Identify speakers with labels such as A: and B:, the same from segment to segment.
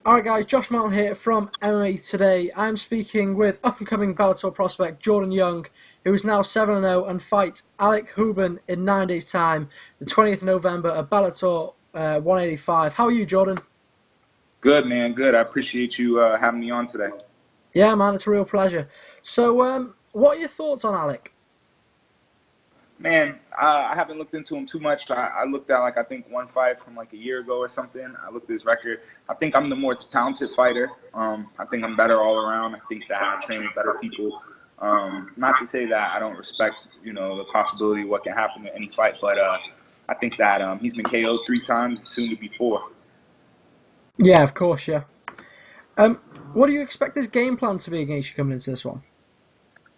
A: Alright guys, Josh Martin here from MMA Today. I'm speaking with up-and-coming Bellator prospect Jordan Young, who is now 7-0 and fights Alec Huben in 9 days' time, the 20th of November at Bellator 185. How are you, Jordan?
B: Good, man. Good. I appreciate you having me on today.
A: Yeah, man, it's a real pleasure. So, what are your thoughts on Alec?
B: Man, I haven't looked into him too much. I looked at, I think one fight from a year ago or something. I looked at his record. I think I'm the more talented fighter. I think I'm better all around. I think that I train with better people. Not to say that I don't respect, the possibility of what can happen in any fight, but I think that he's been KO'd 3 times, soon to be 4.
A: Yeah, of course, yeah. Um, what do you expect his game plan to be against you coming into this one?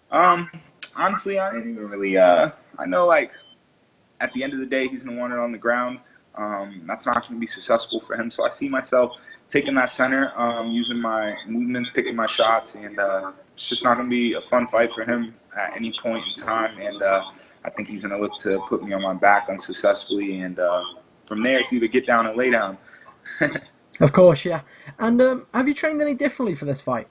B: Um, Honestly, I didn't even really. I know, at the end of the day, he's going to want it on the ground. That's not going to be successful for him. So I see myself taking that center, using my movements, picking my shots, and it's just not going to be a fun fight for him at any point in time. And I think he's going to look to put me on my back unsuccessfully, and from there, it's either get down or lay down.
A: Of course, yeah. And have you trained any differently for this fight?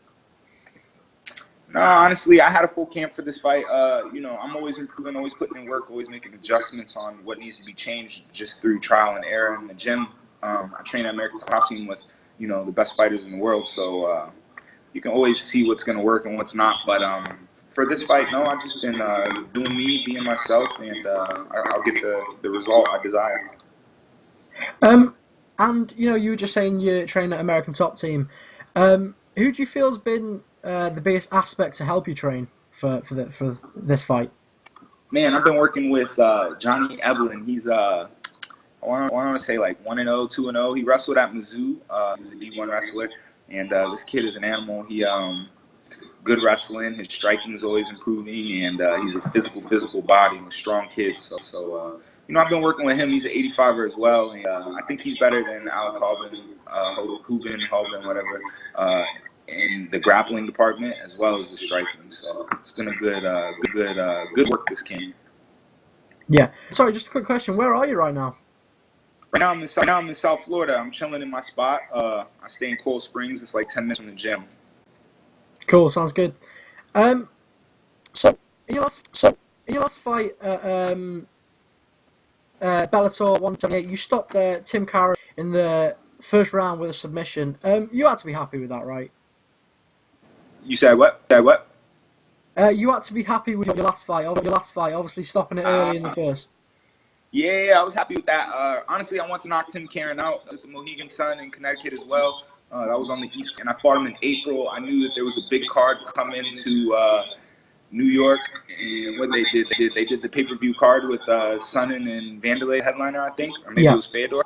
B: No, honestly, I had a full camp for this fight. I'm always improving, always putting in work, always making adjustments on what needs to be changed just through trial and error in the gym. I train at American Top Team with, the best fighters in the world. So you can always see what's going to work and what's not. But for this fight, no, I've just been doing me, being myself, and I'll get the result I desire.
A: And you were just saying you're training at American Top Team. Who do you feel has been the biggest aspect to help you train for this fight?
B: Man, I've been working with Johnny Evelyn. He's I want to say 1-0, 2-0. He wrestled at Mizzou. He's a D1 wrestler, and this kid is an animal. He good wrestling. His striking is always improving, and he's a physical body, a strong kid. So I've been working with him. He's an 85er as well, and I think he's better than Alec Hoban, whatever, in the grappling department as well as the striking. So it's been a good work this camp.
A: Yeah. Sorry, just a quick question. Where are you right now?
B: Right now I'm in South Florida. I'm chilling in my spot. I stay in Cold Springs. It's 10 minutes from the gym.
A: Cool. Sounds good. Um, so in your last fight, Bellator 178, you stopped Tim Carr in the first round with a submission. You had to be happy with that, right?
B: You said what? What?
A: You had to be happy with your last fight. Obviously stopping it early in the first.
B: Yeah, I was happy with that. Honestly, I want to knock Tim Karen out. It's a Mohegan Sun in Connecticut as well. That was on the East, and I fought him in April. I knew that there was a big card coming to New York, and what they did the pay-per-view card with Sonnen and Vanderlei headliner, I think, or maybe it was Fedor.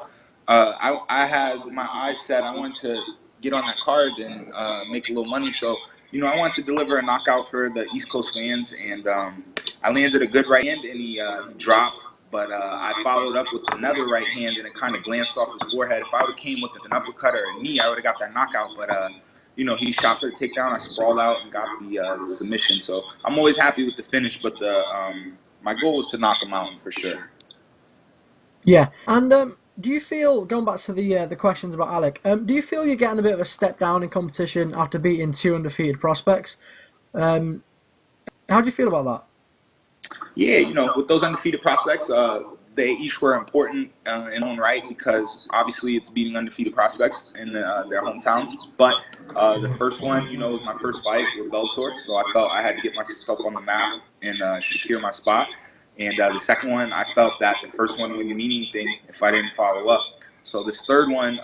B: I had my eyes set. I wanted to get on that card and make a little money. So, I wanted to deliver a knockout for the East Coast fans, and I landed a good right hand, and he dropped. But I followed up with another right hand, and it kind of glanced off his forehead. If I would have came with an uppercut or a knee, I would have got that knockout. But he shot for the takedown. I sprawled out and got the submission. So I'm always happy with the finish, but my goal was to knock him out for sure.
A: Yeah, and do you feel, going back to the questions about Alec, do you feel you're getting a bit of a step down in competition after beating 2 undefeated prospects? How do you feel about that?
B: Yeah, with those undefeated prospects, they each were important in their own right because obviously it's beating undefeated prospects in their hometowns. But the first one, was my first fight with Bellator, so I felt I had to get myself on the map and secure my spot. And the second one, I felt that the first one wouldn't mean anything if I didn't follow up. So this third one,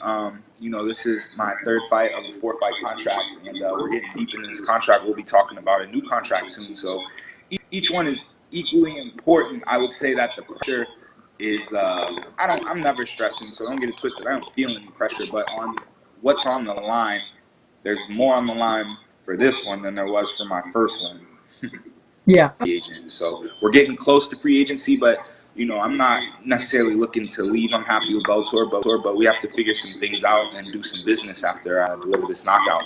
B: this is my third fight of a 4-fight contract, and we're getting deep into this contract. We'll be talking about a new contract soon. So each one is equally important. I would say that the pressure is I'm never stressing, so don't get it twisted. I don't feel any pressure, but on what's on the line, there's more on the line for this one than there was for my first one.
A: Yeah.
B: Agent. So we're getting close to free agency, but I'm not necessarily looking to leave. I'm happy with Bellator, but we have to figure some things out and do some business after I deliver this knockout.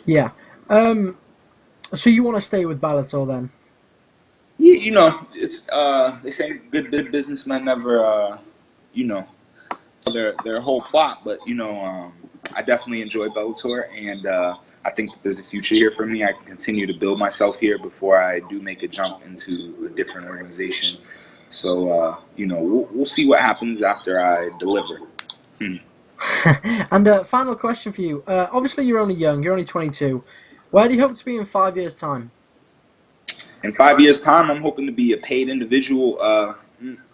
A: Yeah. So you want to stay with Bellator then?
B: Yeah, it's they say good businessmen never their whole plot. But I definitely enjoy Bellator, and I think there's a future here for me. I can continue to build myself here before I do make a jump into a different organization. So we'll see what happens after I deliver.
A: And final question for you. Obviously, you're only young. You're only 22. Where do you hope to be in 5 years' time?
B: In 5 years' time, I'm hoping to be a paid individual,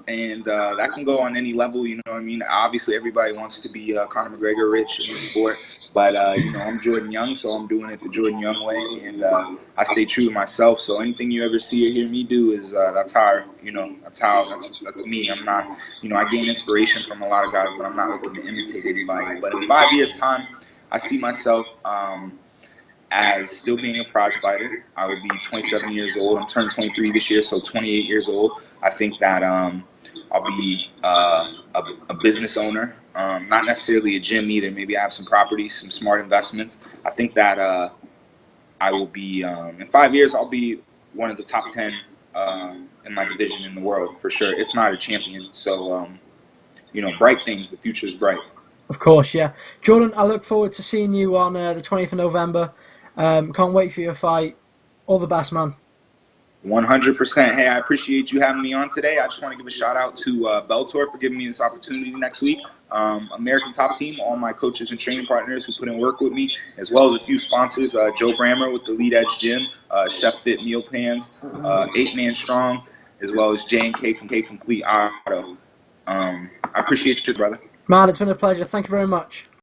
B: and that can go on any level. You know what I mean? Obviously, everybody wants to be Conor McGregor rich in the sport, but I'm Jordan Young, so I'm doing it the Jordan Young way, and I stay true to myself. So anything you ever see or hear me do is that's me. I'm not, I gain inspiration from a lot of guys, but I'm not looking to imitate anybody. But in 5 years' time, I see myself as still being a prize fighter. I will be 27 years old. I'm turning 23 this year, so 28 years old. I think that I'll be a business owner, not necessarily a gym either. Maybe I have some properties, some smart investments. I think that I will be, in 5 years, I'll be one of the top 10 in my division in the world, for sure, if not a champion. So, bright things. The future is bright.
A: Of course, yeah. Jordan, I look forward to seeing you on the 20th of November. Can't wait for your fight. All the best, man.
B: 100%. Hey, I appreciate you having me on today. I just want to give a shout out to Bellator for giving me this opportunity next week. American Top Team, all my coaches and training partners who put in work with me, as well as a few sponsors, Joe Brammer with the Lead Edge Gym, Chef Fit Meal Pans, 8 Man Strong, as well as J&K from K Complete Auto. I appreciate you, brother.
A: Man, it's been a pleasure. Thank you very much.